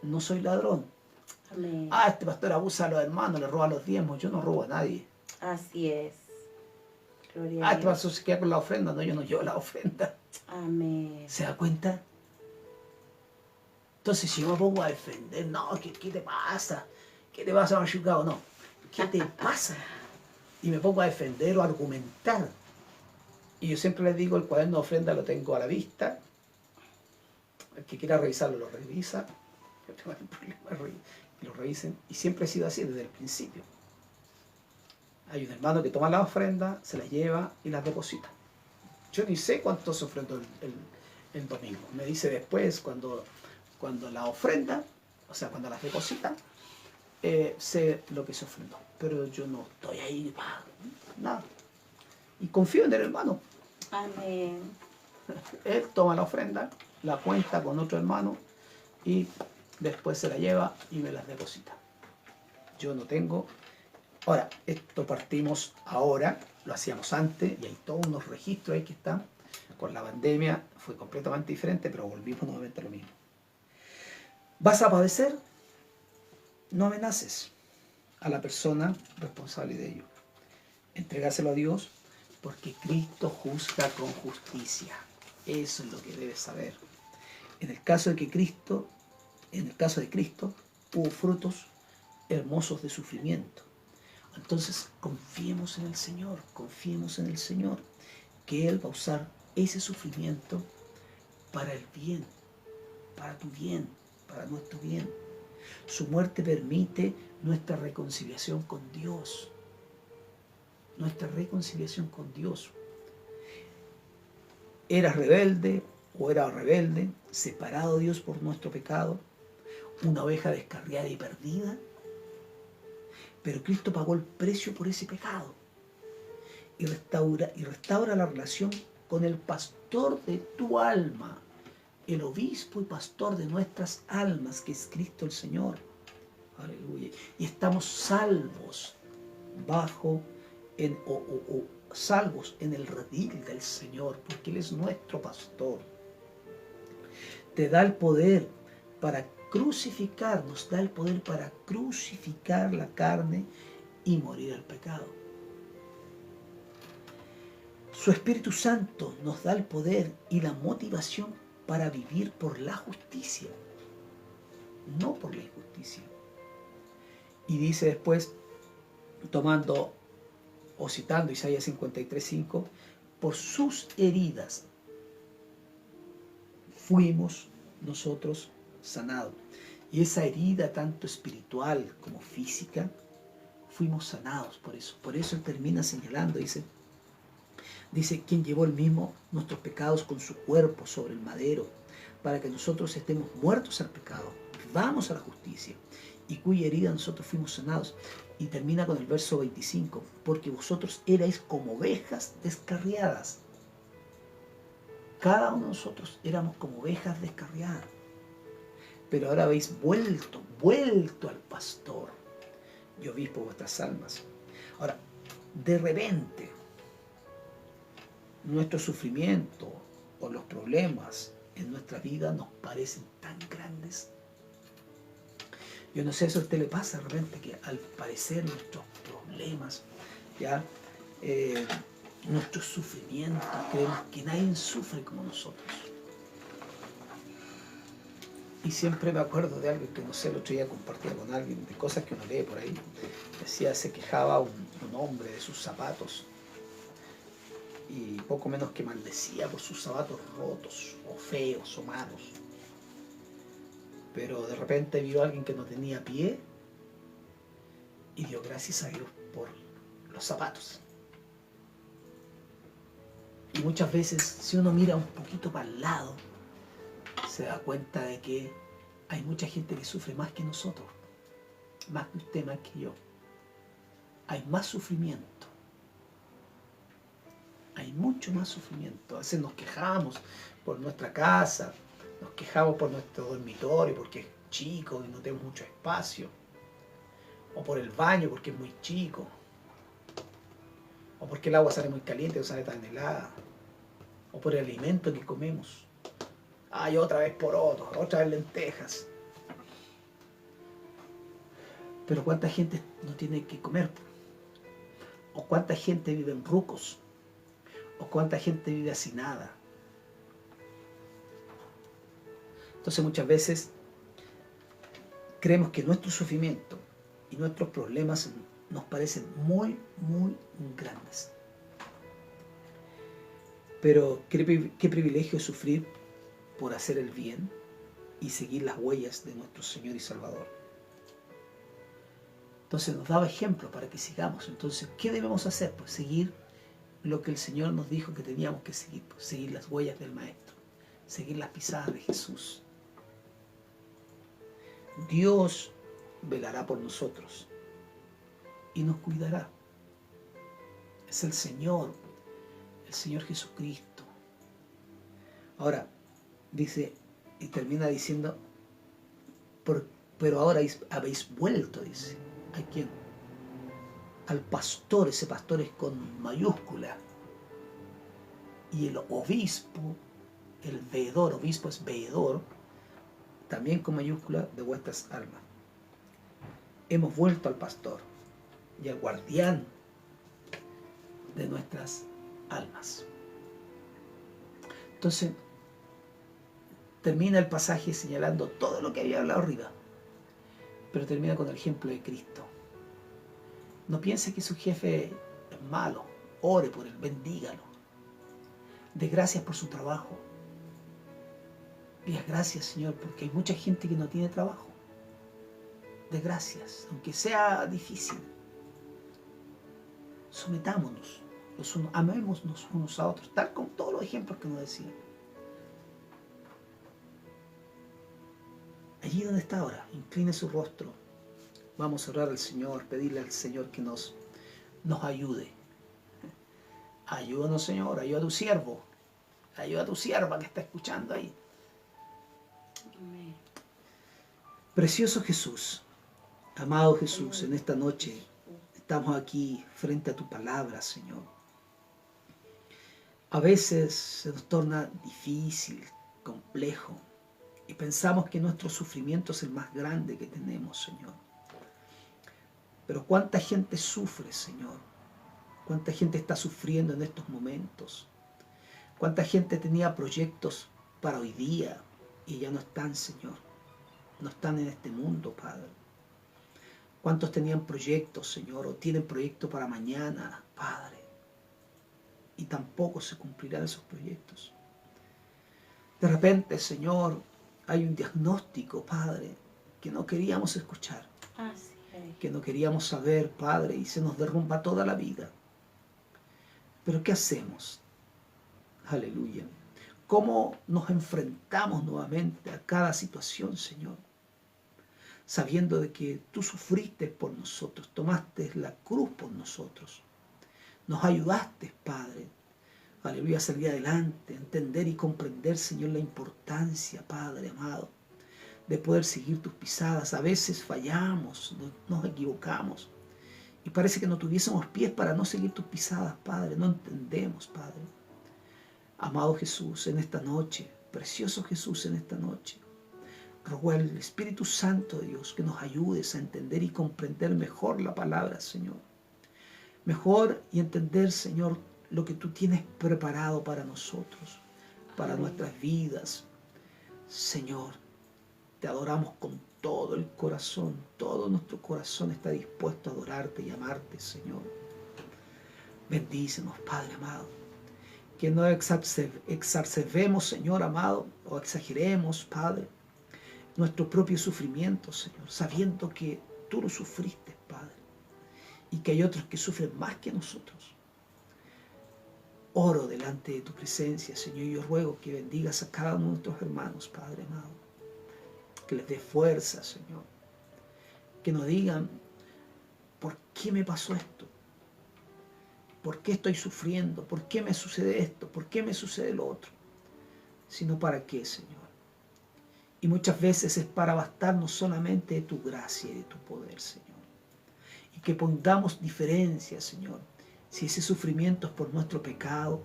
No soy ladrón. Amén. Ah, este pastor abusa a los hermanos, le roba los diezmos. Yo no robo a nadie. Así es. Gloria Ah, a este Dios. pastor se queda con la ofrenda. No, yo no llevo la ofrenda. Amén. ¿Se da cuenta? Entonces, si yo me pongo a defender, no, ¿qué te pasa? ¿Qué te pasa, machucado? No, ¿qué te pasa? Y me pongo a defender o a argumentar. Y yo siempre les digo, el cuaderno de ofrenda lo tengo a la vista. El que quiera revisarlo lo revisa. Yo tengo el problema que lo revisen. Y siempre ha sido así desde el principio. Hay un hermano que toma la ofrenda, se la lleva y la deposita. Yo ni sé cuánto se ofrendó el domingo. Me dice después, cuando la ofrenda, o sea, cuando las deposita, sé lo que se ofrendó. Pero yo no estoy ahí, nada. Y confío en el hermano. Amén. Él toma la ofrenda, la cuenta con otro hermano y después se la lleva y me las deposita. Yo no tengo... Ahora, esto partimos ahora, lo hacíamos antes y hay todos unos registros ahí que están. Con la pandemia fue completamente diferente, pero volvimos nuevamente a lo mismo. ¿Vas a padecer? No amenaces a la persona responsable de ello. Entregárselo a Dios, porque Cristo juzga con justicia. Eso es lo que debes saber. En el caso de Cristo, hubo frutos hermosos de sufrimiento. Entonces, confiemos en el Señor, que Él va a usar ese sufrimiento para el bien, para tu bien, para nuestro bien. Su muerte permite nuestra reconciliación con Dios. Eras rebelde o era rebelde, separado de Dios por nuestro pecado, una oveja descarriada y perdida. Pero Cristo pagó el precio por ese pecado y restaura la relación con el pastor de tu alma, el obispo y pastor de nuestras almas, que es Cristo el Señor. Aleluya. Y estamos salvos salvos en el redil del Señor, porque Él es nuestro pastor. Te da el poder para crucificar, nos da el poder para crucificar la carne y morir al pecado. Su Espíritu Santo nos da el poder y la motivación para vivir por la justicia, no por la injusticia. Y dice después, tomando o citando Isaías 53:5, por sus heridas fuimos nosotros sanados. Y esa herida, tanto espiritual como física, fuimos sanados por eso. Por eso él termina señalando, dice, quien llevó el mismo nuestros pecados con su cuerpo sobre el madero, para que nosotros estemos muertos al pecado, vamos a la justicia, y cuya herida nosotros fuimos sanados. Y termina con el verso 25, porque vosotros erais como ovejas descarriadas. Cada uno de nosotros éramos como ovejas descarriadas. Pero ahora habéis vuelto al pastor y obispo de vuestras almas. Ahora, de repente, nuestro sufrimiento o los problemas en nuestra vida nos parecen tan grandes. Yo no sé si a usted le pasa de repente que al parecer nuestros problemas, ya nuestros sufrimientos, creemos que nadie sufre como nosotros. Y siempre me acuerdo de algo que, no sé, el otro día compartía con alguien, de cosas que uno lee por ahí. Decía, se quejaba un hombre de sus zapatos y poco menos que maldecía por sus zapatos rotos o feos o malos. Pero de repente vio a alguien que no tenía pie y dio gracias a Dios por los zapatos. Y muchas veces, si uno mira un poquito para el lado, se da cuenta de que hay mucha gente que sufre más que nosotros, más que usted, más que yo. Hay más sufrimiento. Hay mucho más sufrimiento. A veces nos quejamos por nuestra casa, nos quejamos por nuestro dormitorio porque es chico y no tenemos mucho espacio, o por el baño porque es muy chico, o porque el agua sale muy caliente o sale tan helada, o por el alimento que comemos. Ay, otra vez porotos, otra vez lentejas. Pero ¿cuánta gente no tiene que comer? ¿O cuánta gente vive en rucos? ¿O cuánta gente vive hacinada? Entonces muchas veces creemos que nuestro sufrimiento y nuestros problemas nos parecen muy, muy grandes. Pero qué privilegio es sufrir por hacer el bien y seguir las huellas de nuestro Señor y Salvador. Entonces nos daba ejemplo para que sigamos. Entonces, ¿qué debemos hacer? Pues seguir lo que el Señor nos dijo que teníamos que seguir, pues seguir las huellas del Maestro, seguir las pisadas de Jesús. Dios velará por nosotros y nos cuidará. Es el Señor Jesucristo. Ahora, dice, y termina diciendo, pero ahora habéis vuelto, dice. ¿A quién? Al pastor, ese pastor es con mayúscula. Y el obispo, el veedor, obispo es veedor, también con mayúscula, de vuestras almas. Hemos vuelto al pastor y al guardián de nuestras almas. Entonces, termina el pasaje señalando todo lo que había hablado arriba, pero termina con el ejemplo de Cristo. No piense que su jefe es malo, ore por él, bendígalo, dé gracias por su trabajo. Dé gracias, Señor, porque hay mucha gente que no tiene trabajo. Dé gracias, aunque sea difícil. Sometámonos, amémonos unos a otros, tal como todos los ejemplos que nos decían. Allí donde está ahora, incline su rostro. Vamos a orar al Señor, pedirle al Señor que nos ayude. Ayúdanos, Señor, ayuda a tu siervo, ayuda a tu sierva que está escuchando ahí. Amén. Precioso Jesús, amado Jesús, en esta noche estamos aquí frente a tu palabra, Señor. A veces se nos torna difícil, complejo, y pensamos que nuestro sufrimiento es el más grande que tenemos, Señor. Pero ¿cuánta gente sufre, Señor? ¿Cuánta gente está sufriendo en estos momentos? ¿Cuánta gente tenía proyectos para hoy día y ya no están, Señor? No están en este mundo, Padre. ¿Cuántos tenían proyectos, Señor, o tienen proyectos para mañana, Padre? Y tampoco se cumplirán esos proyectos. De repente, Señor, hay un diagnóstico, Padre, que no queríamos escuchar. Así es. Que no queríamos saber, Padre, y se nos derrumba toda la vida. Pero ¿qué hacemos? Aleluya. ¿Cómo nos enfrentamos nuevamente a cada situación, Señor? Sabiendo de que tú sufriste por nosotros, tomaste la cruz por nosotros. Nos ayudaste, Padre. Aleluya, a salir adelante, a entender y comprender, Señor, la importancia, Padre amado, de poder seguir tus pisadas. A veces fallamos, nos equivocamos y parece que no tuviésemos pies para no seguir tus pisadas, Padre. No entendemos, Padre. Amado Jesús, en esta noche precioso Jesús, en esta noche, ruego al Espíritu Santo de Dios que nos ayudes a entender y comprender mejor la palabra, Señor. Mejor y entender, Señor, lo que tú tienes preparado para nosotros, para Amén. nuestras vidas. Señor, te adoramos con todo el corazón. Todo nuestro corazón está dispuesto a adorarte y amarte, Señor. Bendícenos, Padre amado. Que no exacerbemos, Señor amado, o exageremos, Padre, nuestro propio sufrimiento, Señor, sabiendo que tú lo sufriste, Padre, y que hay otros que sufren más que nosotros. Oro delante de tu presencia, Señor, y yo ruego que bendigas a cada uno de nuestros hermanos, Padre amado, que les dé fuerza, Señor, que nos digan, ¿por qué me pasó esto? ¿Por qué estoy sufriendo? ¿Por qué me sucede esto? ¿Por qué me sucede lo otro? Sino para qué, Señor. Y muchas veces es para bastarnos solamente de tu gracia y de tu poder, Señor. Y que pongamos diferencia, Señor, si ese sufrimiento es por nuestro pecado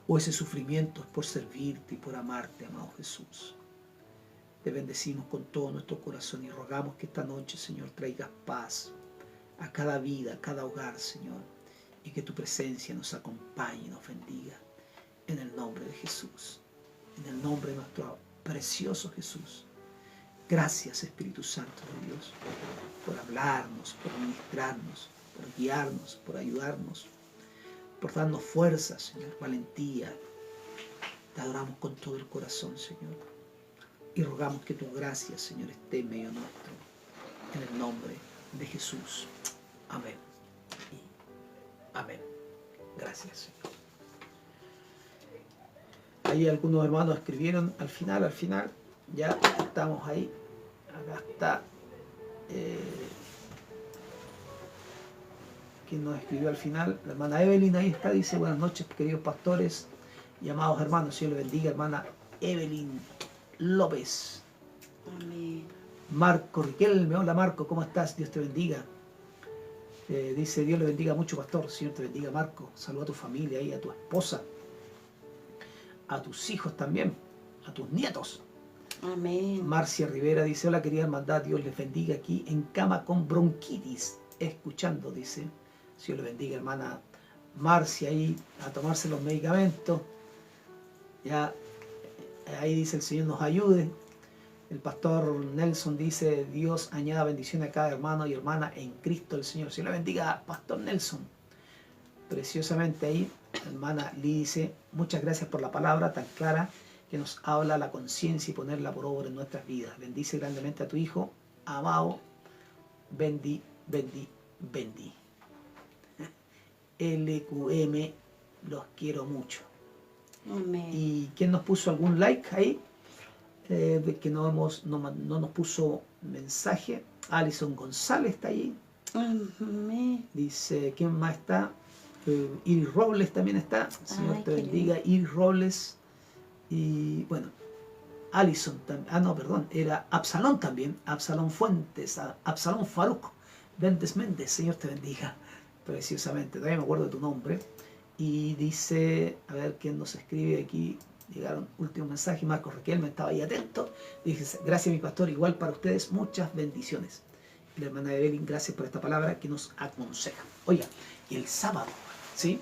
o ese sufrimiento es por servirte y por amarte, amado Jesús. Te bendecimos con todo nuestro corazón y rogamos que esta noche, Señor, traigas paz a cada vida, a cada hogar, Señor, y que tu presencia nos acompañe y nos bendiga. En el nombre de Jesús, en el nombre de nuestro precioso Jesús. Gracias, Espíritu Santo de Dios, por hablarnos, por ministrarnos, por guiarnos, por ayudarnos, por darnos fuerza, Señor, valentía. Te adoramos con todo el corazón, Señor, y rogamos que tu gracia, Señor, esté en medio nuestro, en el nombre de Jesús. Amén. Y amén. Gracias, Señor. Ahí algunos hermanos escribieron al final, ya estamos ahí. Acá está. Quien nos escribió al final, la hermana Evelyn, ahí está, dice: buenas noches, queridos pastores y amados hermanos. Dios le bendiga, hermana Evelyn López. Amén. Marco Riquelme, hola Marco, ¿cómo estás? Dios te bendiga. Dice: Dios le bendiga mucho, pastor. Señor te bendiga, Marco. Saluda a tu familia y a tu esposa, a tus hijos también, a tus nietos. Amén. Marcia Rivera dice: hola querida hermandad, Dios les bendiga, aquí en cama con bronquitis, escuchando, dice. Dios le bendiga, hermana Marcia, ahí a tomarse los medicamentos. Ya, ahí dice: el Señor nos ayude. El pastor Nelson dice: Dios añada bendición a cada hermano y hermana en Cristo el Señor. Dios le bendiga, pastor Nelson. Preciosamente ahí, hermana Lee dice: muchas gracias por la palabra tan clara que nos habla la conciencia y ponerla por obra en nuestras vidas. Bendice grandemente a tu hijo amado. Bendi. LQM, los quiero mucho. Amén. ¿Y quién nos puso algún like ahí? De que no nos puso mensaje. Alison González está ahí. Amén. Dice: ¿quién más está? Iris Robles también está. Señor Ay, te qué bendiga, lindo. Iris Robles. Y bueno, Alison también. Ah, no, perdón, era Absalón también. Absalón Fuentes, Absalón Faruco Méndez. Señor te bendiga preciosamente. Todavía me acuerdo de tu nombre. Y dice, a ver quién nos escribe aquí. Llegaron último mensaje. Marcos Riquelme estaba ahí atento. Dice: gracias, mi pastor, igual para ustedes, muchas bendiciones. Y la hermana Evelyn, gracias por esta palabra que nos aconseja. Oiga, y el sábado, ¿sí?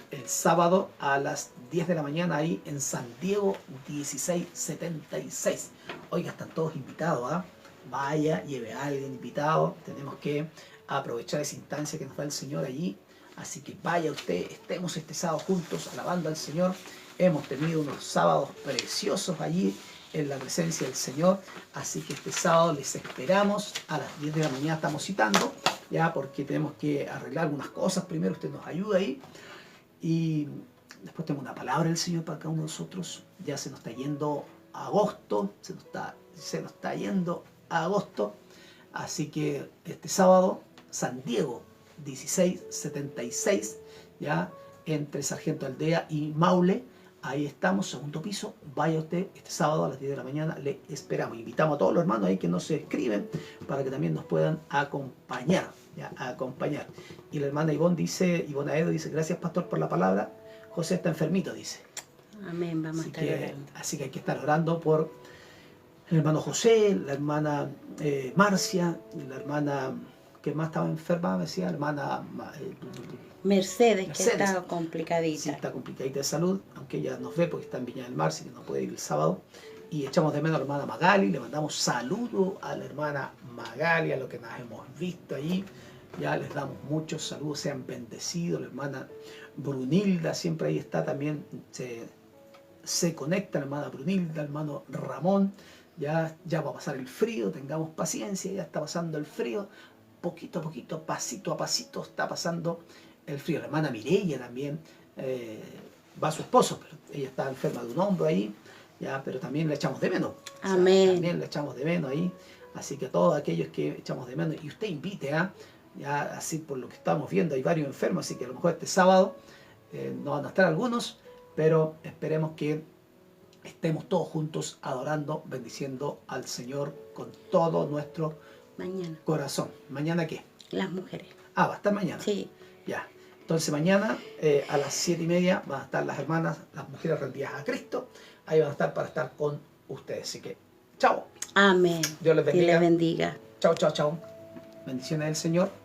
El sábado a las 10 de la mañana ahí en San Diego 1676. Oiga, están todos invitados, ¿ah? Vaya, lleve a alguien invitado. Tenemos que aprovechar esa instancia que nos da el Señor allí. Así que vaya usted, estemos este sábado juntos alabando al Señor. Hemos tenido unos sábados preciosos allí en la presencia del Señor. Así que este sábado les esperamos a las 10 de la mañana. Estamos citando, ya, porque tenemos que arreglar algunas cosas. Primero usted nos ayuda ahí. Y después tengo una palabra del Señor para cada uno de nosotros. Ya se nos está yendo agosto. Se nos está yendo a agosto. Así que este sábado, San Diego 1676, ya, entre Sargento Aldea y Maule. Ahí estamos, segundo piso. Vaya usted este sábado a las 10 de la mañana. Le esperamos. Invitamos a todos los hermanos ahí que nos escriben para que también nos puedan acompañar. Ya, acompañar. Y la hermana Ivonne Aedo dice: gracias, pastor, por la palabra. José está enfermito, dice. Amén. Vamos a estar orando. Así que hay que estar orando por el hermano José, la hermana Marcia, la hermana que más estaba enferma, me decía, la hermana Mercedes, que Mercedes. está complicadita. Sí, está complicadita de salud, aunque ella nos ve porque está en Viña del Mar, así que no puede ir el sábado. Y echamos de menos a la hermana Magali, le mandamos saludos a la hermana Magali, a lo que nos hemos visto allí. Ya les damos muchos saludos, sean bendecidos. La hermana Brunilda siempre ahí está también, se conecta la hermana Brunilda, el hermano Ramón. Ya va a pasar el frío, tengamos paciencia, ya está pasando el frío. Poquito a poquito, pasito a pasito está pasando el frío. La hermana Mireia también, va su esposo, pero ella está enferma de un hombro ahí, ya, pero también le echamos de menos. Amén. O sea, también le echamos de menos ahí. Así que a todos aquellos que echamos de menos, y usted invite, ya así por lo que estamos viendo, hay varios enfermos, así que a lo mejor este sábado no van a estar algunos, pero esperemos que estemos todos juntos adorando, bendiciendo al Señor con todo nuestro Mañana. corazón. ¿Mañana qué? Las mujeres. Va a estar mañana. Sí. Ya. Entonces mañana a las 7:30 van a estar las hermanas, las mujeres rendidas a Cristo. Ahí van a estar para estar con ustedes. Así que, chao. Amén. Dios les bendiga. Dios les bendiga. Chao, chao, chao. Bendiciones del Señor.